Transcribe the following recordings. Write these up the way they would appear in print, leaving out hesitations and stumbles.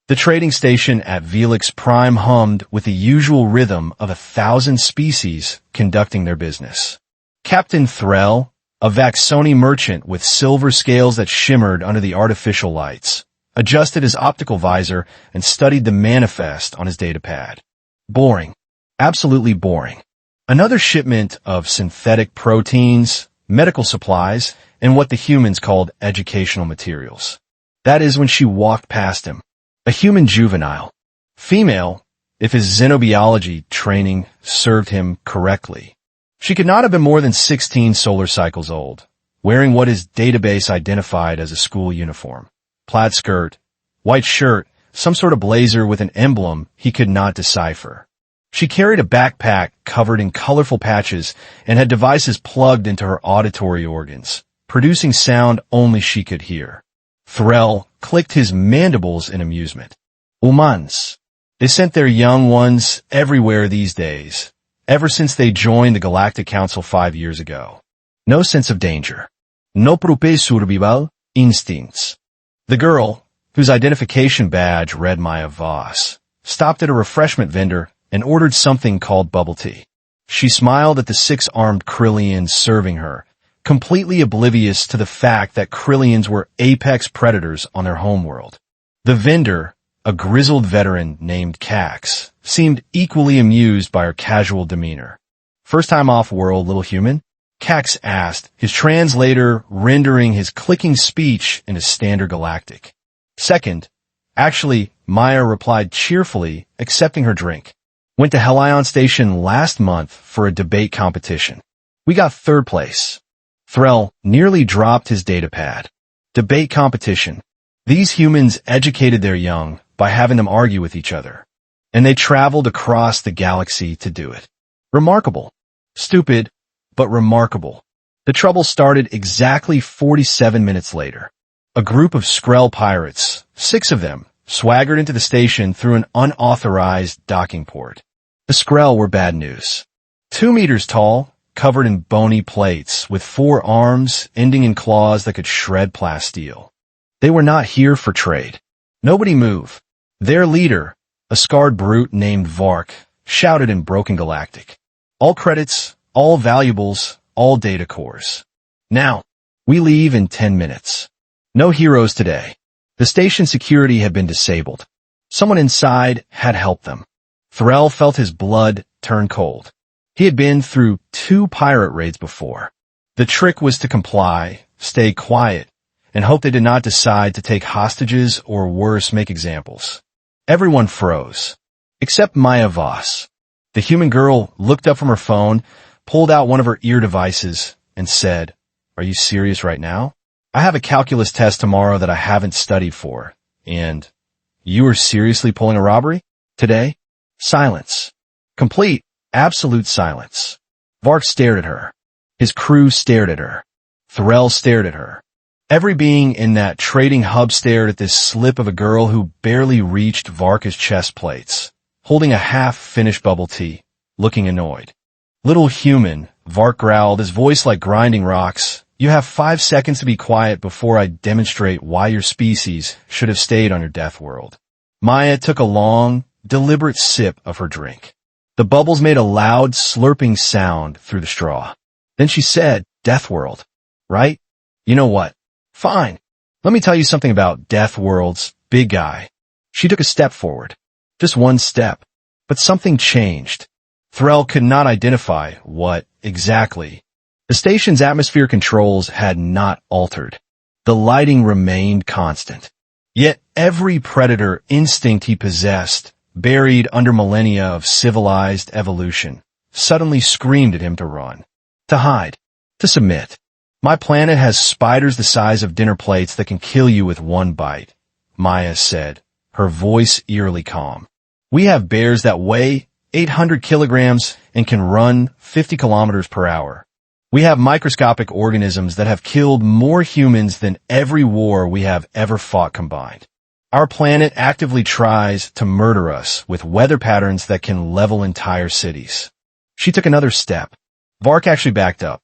The trading station at Velix Prime hummed with the usual rhythm of 1,000 species conducting their business. Captain Threll, a Vaxoni merchant with silver scales that shimmered under the artificial lights, adjusted his optical visor and studied the manifest on his datapad. Boring. Absolutely boring. Another shipment of synthetic proteins, medical supplies, and what the humans called educational materials. That is when she walked past him. A human juvenile. Female, if his xenobiology training served him correctly. She could not have been more than 16 solar cycles old, wearing what his database identified as a school uniform. Plaid skirt, white shirt, some sort of blazer with an emblem he could not decipher. She carried a backpack covered in colorful patches and had devices plugged into her auditory organs, producing sound only she could hear. Threll clicked his mandibles in amusement. Humans. They sent their young ones everywhere these days, ever since they joined the Galactic Council 5 years ago. No sense of danger. No propre survival instincts. The girl, whose identification badge read Maya Voss, stopped at a refreshment vendor and ordered something called bubble tea. She smiled at the 6-armed Krillians serving her, completely oblivious to the fact that Krillians were apex predators on their homeworld. The vendor, a grizzled veteran named Cax, seemed equally amused by her casual demeanor. First time off-world, little human? Cax asked, his translator rendering his clicking speech into standard galactic. Second, actually, Maya replied cheerfully, accepting her drink. Went to Helion Station last month for a debate competition. We got 3rd place. Threll nearly dropped his datapad. Debate competition. These humans educated their young by having them argue with each other. And they traveled across the galaxy to do it. Remarkable. Stupid, but remarkable. The trouble started exactly 47 minutes later. A group of Skrell pirates, 6 of them, swaggered into the station through an unauthorized docking port. The Skrell were bad news. 2 meters tall, covered in bony plates, with 4 arms ending in claws that could shred plasteel. They were not here for trade. Nobody move. Their leader, a scarred brute named Vark, shouted in broken galactic. All credits, all valuables, all data cores. Now, we leave in 10 minutes. No heroes today. The station security had been disabled. Someone inside had helped them. Threll felt his blood turn cold. He had been through 2 pirate raids before. The trick was to comply, stay quiet, and hope they did not decide to take hostages or worse, make examples. Everyone froze, except Maya Voss. The human girl looked up from her phone, pulled out one of her ear devices, and said, "Are you serious right now? I have a calculus test tomorrow that I haven't studied for, and you are seriously pulling a robbery? Today?" Silence. Complete. Absolute silence. Vark stared at her. His crew stared at her. Threll stared at her. Every being in that trading hub stared at this slip of a girl who barely reached Vark's chest plates, holding a half-finished bubble tea, looking annoyed. "Little human," Vark growled, his voice like grinding rocks, "you have 5 seconds to be quiet before I demonstrate why your species should have stayed on your death world." Maya took a long, deliberate sip of her drink. The bubbles made a loud, slurping sound through the straw. Then she said, "Death world, right? You know what? Fine. Let me tell you something about death worlds, big guy." She took a step forward. Just one step. But something changed. Threll could not identify what exactly. The station's atmosphere controls had not altered. The lighting remained constant. Yet every predator instinct he possessed, buried under millennia of civilized evolution, suddenly screamed at him to run, to hide, to submit. "My planet has spiders the size of dinner plates that can kill you with one bite," Maya said, her voice eerily calm. "We have bears that weigh 800 kilograms and can run 50 kilometers per hour. We have microscopic organisms that have killed more humans than every war we have ever fought combined. Our planet actively tries to murder us with weather patterns that can level entire cities." She took another step. Vark actually backed up.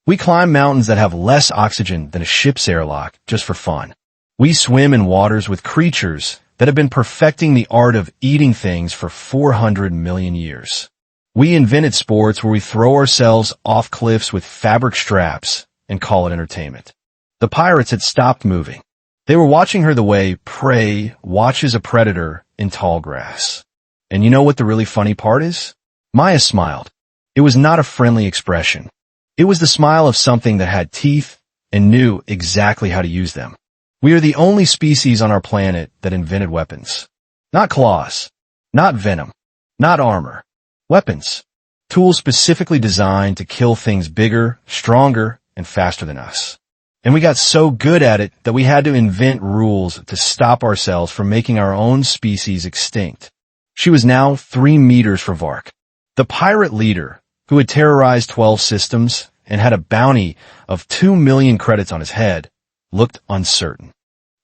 "We climb mountains that have less oxygen than a ship's airlock just for fun. We swim in waters with creatures that have been perfecting the art of eating things for 400 million years. We invented sports where we throw ourselves off cliffs with fabric straps and call it entertainment. The pirates had stopped moving. They were watching her the way prey watches a predator in tall grass. And you know what the really funny part is? Maya smiled. It was not a friendly expression. It was the smile of something that had teeth and knew exactly how to use them. We are the only species on our planet that invented weapons. Not claws, not venom, not armor. Weapons. Tools specifically designed to kill things bigger, stronger, and faster than us. And we got so good at it that we had to invent rules to stop ourselves from making our own species extinct. She was now 3 meters for Vark. The pirate leader, who had terrorized 12 systems and had a bounty of 2 million credits on his head, looked uncertain.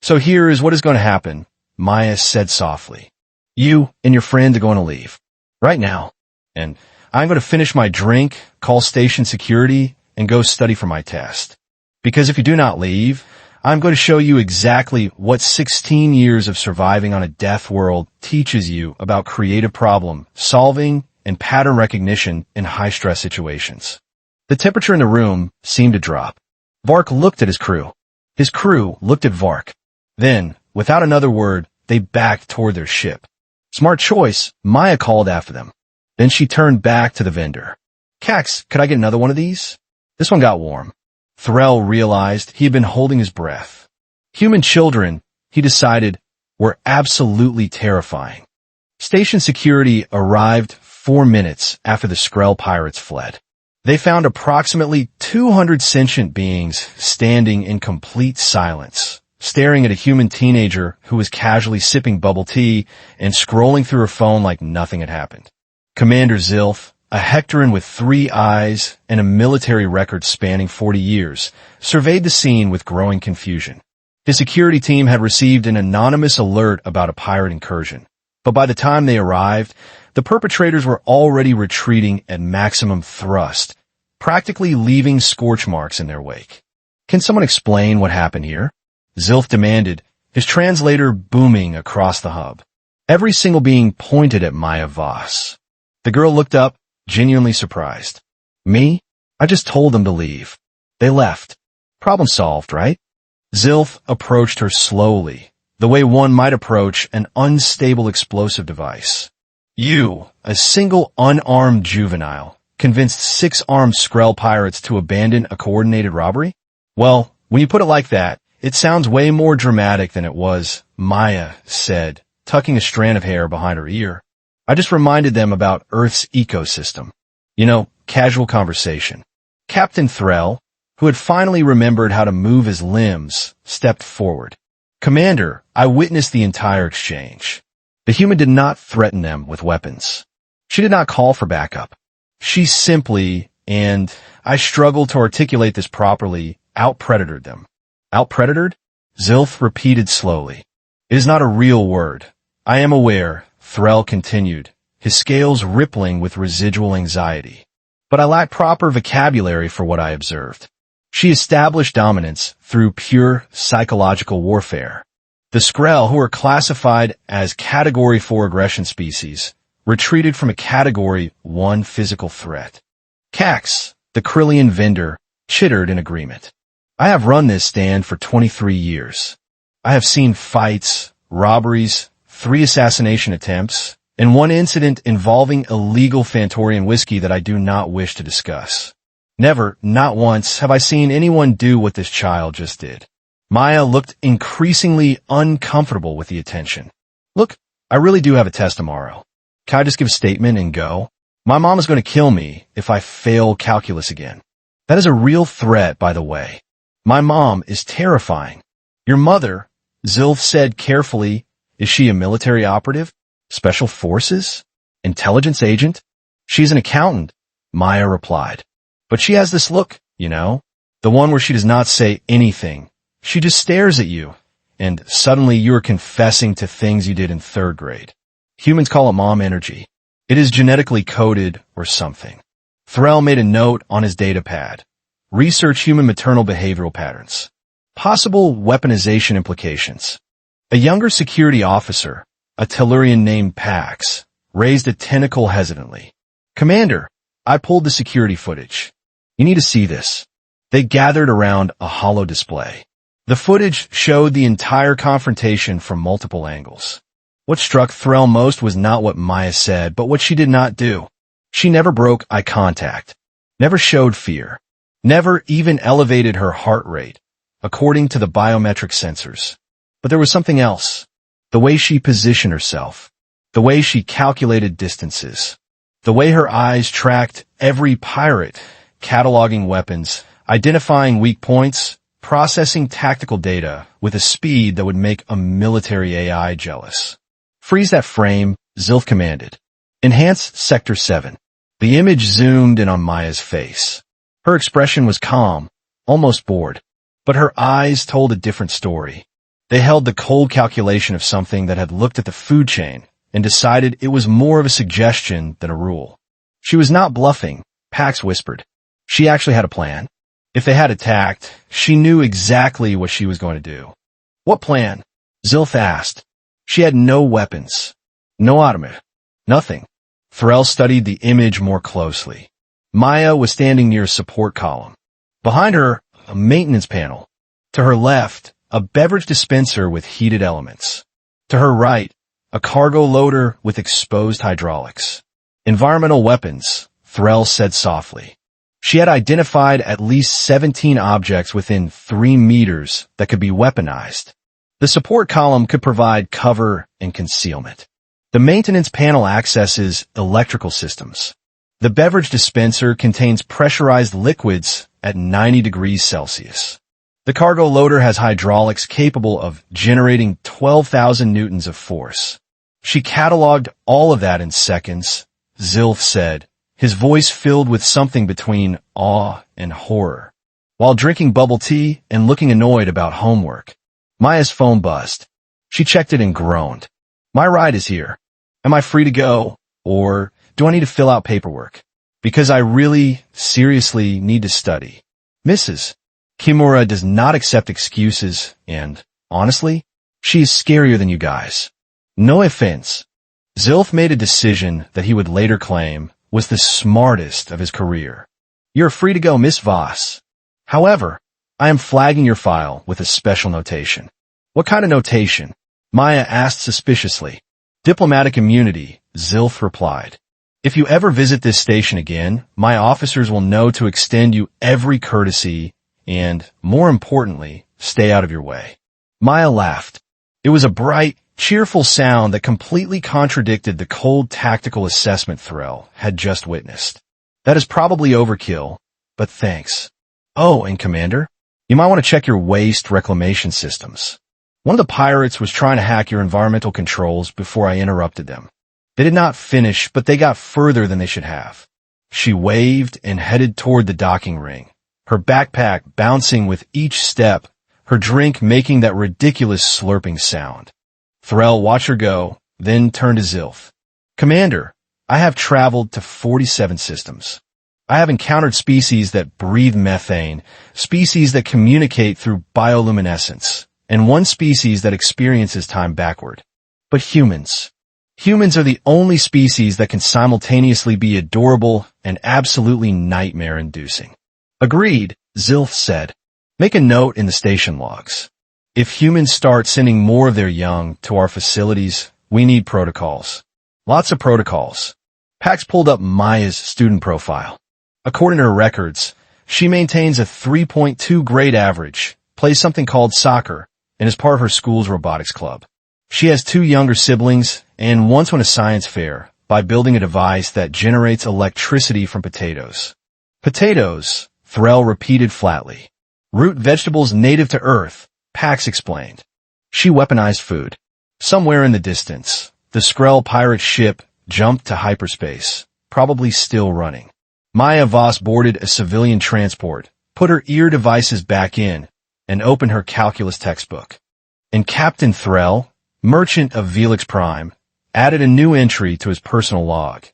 So here is what is going to happen, Maya said softly. You and your friend are going to leave. Right now. And I'm going to finish my drink, call station security, and go study for my test. Because if you do not leave, I'm going to show you exactly what 16 years of surviving on a death world teaches you about creative problem solving and pattern recognition in high-stress situations. The temperature in the room seemed to drop. Vark looked at his crew. His crew looked at Vark. Then, without another word, they backed toward their ship. Smart choice, Maya called after them. Then she turned back to the vendor. Cax, could I get another one of these? This one got warm. Threll realized he had been holding his breath. Human children, he decided, were absolutely terrifying. Station security arrived 4 minutes after the Skrell pirates fled. They found approximately 200 sentient beings standing in complete silence, staring at a human teenager who was casually sipping bubble tea and scrolling through her phone like nothing had happened. Commander Zilf, a Hectoran with 3 eyes and a military record spanning 40 years, surveyed the scene with growing confusion. His security team had received an anonymous alert about a pirate incursion, but by the time they arrived, the perpetrators were already retreating at maximum thrust, practically leaving scorch marks in their wake. Can someone explain what happened here? Zilf demanded, his translator booming across the hub. Every single being pointed at Maya Voss. The girl looked up, genuinely surprised. Me? I just told them to leave. They left. Problem solved, right? Zilf approached her slowly, the way one might approach an unstable explosive device. You, a single unarmed juvenile, convinced 6 armed Skrell pirates to abandon a coordinated robbery? Well, when you put it like that, it sounds way more dramatic than it was, Maya said, tucking a strand of hair behind her ear. I just reminded them about Earth's ecosystem. You know, casual conversation. Captain Threll, who had finally remembered how to move his limbs, stepped forward. Commander, I witnessed the entire exchange. The human did not threaten them with weapons. She did not call for backup. She simply, and I struggled to articulate this properly, out-predatored them. Out-predatored? Zilf repeated slowly. It is not a real word. I am aware, Threll continued, his scales rippling with residual anxiety. But I lack proper vocabulary for what I observed. She established dominance through pure psychological warfare. The Skrell, who are classified as Category 4 aggression species, retreated from a Category 1 physical threat. Cax, the Krillian vendor, chittered in agreement. I have run this stand for 23 years. I have seen fights, robberies, 3 assassination attempts, and 1 incident involving illegal Fantorian whiskey that I do not wish to discuss. Never, not once, have I seen anyone do what this child just did. Maya looked increasingly uncomfortable with the attention. Look, I really do have a test tomorrow. Can I just give a statement and go? My mom is going to kill me if I fail calculus again. That is a real threat, by the way. My mom is terrifying. Your mother, Zilf said carefully, is she a military operative? Special forces? Intelligence agent? She's an accountant, Maya replied. But she has this look, you know, the one where she does not say anything. She just stares at you, and suddenly you are confessing to things you did in 3rd grade. Humans call it mom energy. It is genetically coded or something. Threll made a note on his data pad. Research human maternal behavioral patterns. Possible weaponization implications. A younger security officer, a Tellurian named Pax, raised a tentacle hesitantly. Commander, I pulled the security footage. You need to see this. They gathered around a holo display. The footage showed the entire confrontation from multiple angles. What struck Threll most was not what Maya said, but what she did not do. She never broke eye contact, never showed fear, never even elevated her heart rate, according to the biometric sensors. But there was something else. The way she positioned herself, the way she calculated distances, the way her eyes tracked every pirate, cataloging weapons, identifying weak points, processing tactical data with a speed that would make a military AI jealous. Freeze that frame, Zilf commanded. Enhance Sector 7. The image zoomed in on Maya's face. Her expression was calm, almost bored, but her eyes told a different story. They held the cold calculation of something that had looked at the food chain and decided it was more of a suggestion than a rule. She was not bluffing, Pax whispered. She actually had a plan. If they had attacked, she knew exactly what she was going to do. What plan? Zilf asked. She had no weapons, no automat, nothing. Threll studied the image more closely. Maya was standing near a support column. Behind her, a maintenance panel. To her left, a beverage dispenser with heated elements. To her right, a cargo loader with exposed hydraulics. Environmental weapons, Threll said softly. She had identified at least 17 objects within 3 meters that could be weaponized. The support column could provide cover and concealment. The maintenance panel accesses electrical systems. The beverage dispenser contains pressurized liquids at 90 degrees Celsius. The cargo loader has hydraulics capable of generating 12,000 newtons of force. She cataloged all of that in seconds, Zilf said, his voice filled with something between awe and horror. While drinking bubble tea and looking annoyed about homework, Maya's phone buzzed. She checked it and groaned. My ride is here. Am I free to go? Or do I need to fill out paperwork? Because I really, seriously need to study. Mrs. Kimura does not accept excuses, and, honestly, she is scarier than you guys. No offense. Zilf made a decision that he would later claim was the smartest of his career. You're free to go, Miss Voss. However, I am flagging your file with a special notation. What kind of notation? Maya asked suspiciously. Diplomatic immunity, Zilf replied. If you ever visit this station again, my officers will know to extend you every courtesy and, more importantly, stay out of your way. Maya laughed. It was a bright, cheerful sound that completely contradicted the cold tactical assessment Threll had just witnessed. That is probably overkill, but thanks. Oh, and Commander, you might want to check your waste reclamation systems. One of the pirates was trying to hack your environmental controls before I interrupted them. They did not finish, but they got further than they should have. She waved and headed toward the docking ring, her backpack bouncing with each step, her drink making that ridiculous slurping sound. Threll watched her go, then turned to Zilf. Commander, I have traveled to 47 systems. I have encountered species that breathe methane, species that communicate through bioluminescence, and one species that experiences time backward. But humans. Humans are the only species that can simultaneously be adorable and absolutely nightmare-inducing. Agreed, Zilf said. Make a note in the station logs. If humans start sending more of their young to our facilities, we need protocols. Lots of protocols. Pax pulled up Maya's student profile. According to her records, she maintains a 3.2 grade average, plays something called soccer, and is part of her school's robotics club. She has 2 younger siblings and once won a science fair by building a device that generates electricity from potatoes. Potatoes, Threll repeated flatly. Root vegetables native to Earth, Pax explained. She weaponized food. Somewhere in the distance, the Skrell pirate ship jumped to hyperspace, probably still running. Maya Voss boarded a civilian transport, put her ear devices back in, and opened her calculus textbook. And Captain Threll, merchant of Velix Prime, added a new entry to his personal log.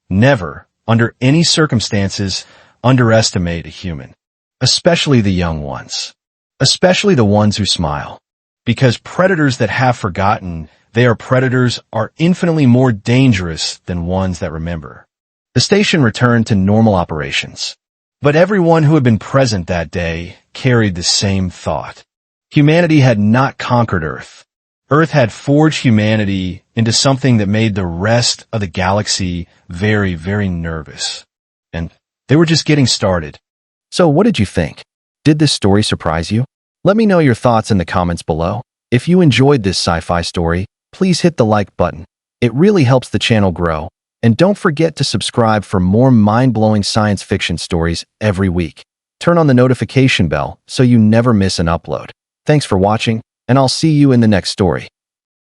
Never, under any circumstances, underestimate a human. Especially the young ones. Especially the ones who smile. Because predators that have forgotten their predators are infinitely more dangerous than ones that remember. The station returned to normal operations. But everyone who had been present that day carried the same thought. Humanity had not conquered Earth. Earth had forged humanity into something that made the rest of the galaxy very, very nervous. And they were just getting started. So what did you think? Did this story surprise you? Let me know your thoughts in the comments below. If you enjoyed this sci-fi story, please hit the like button. It really helps the channel grow. And don't forget to subscribe for more mind-blowing science fiction stories every week. Turn on the notification bell so you never miss an upload. Thanks for watching, and I'll see you in the next story.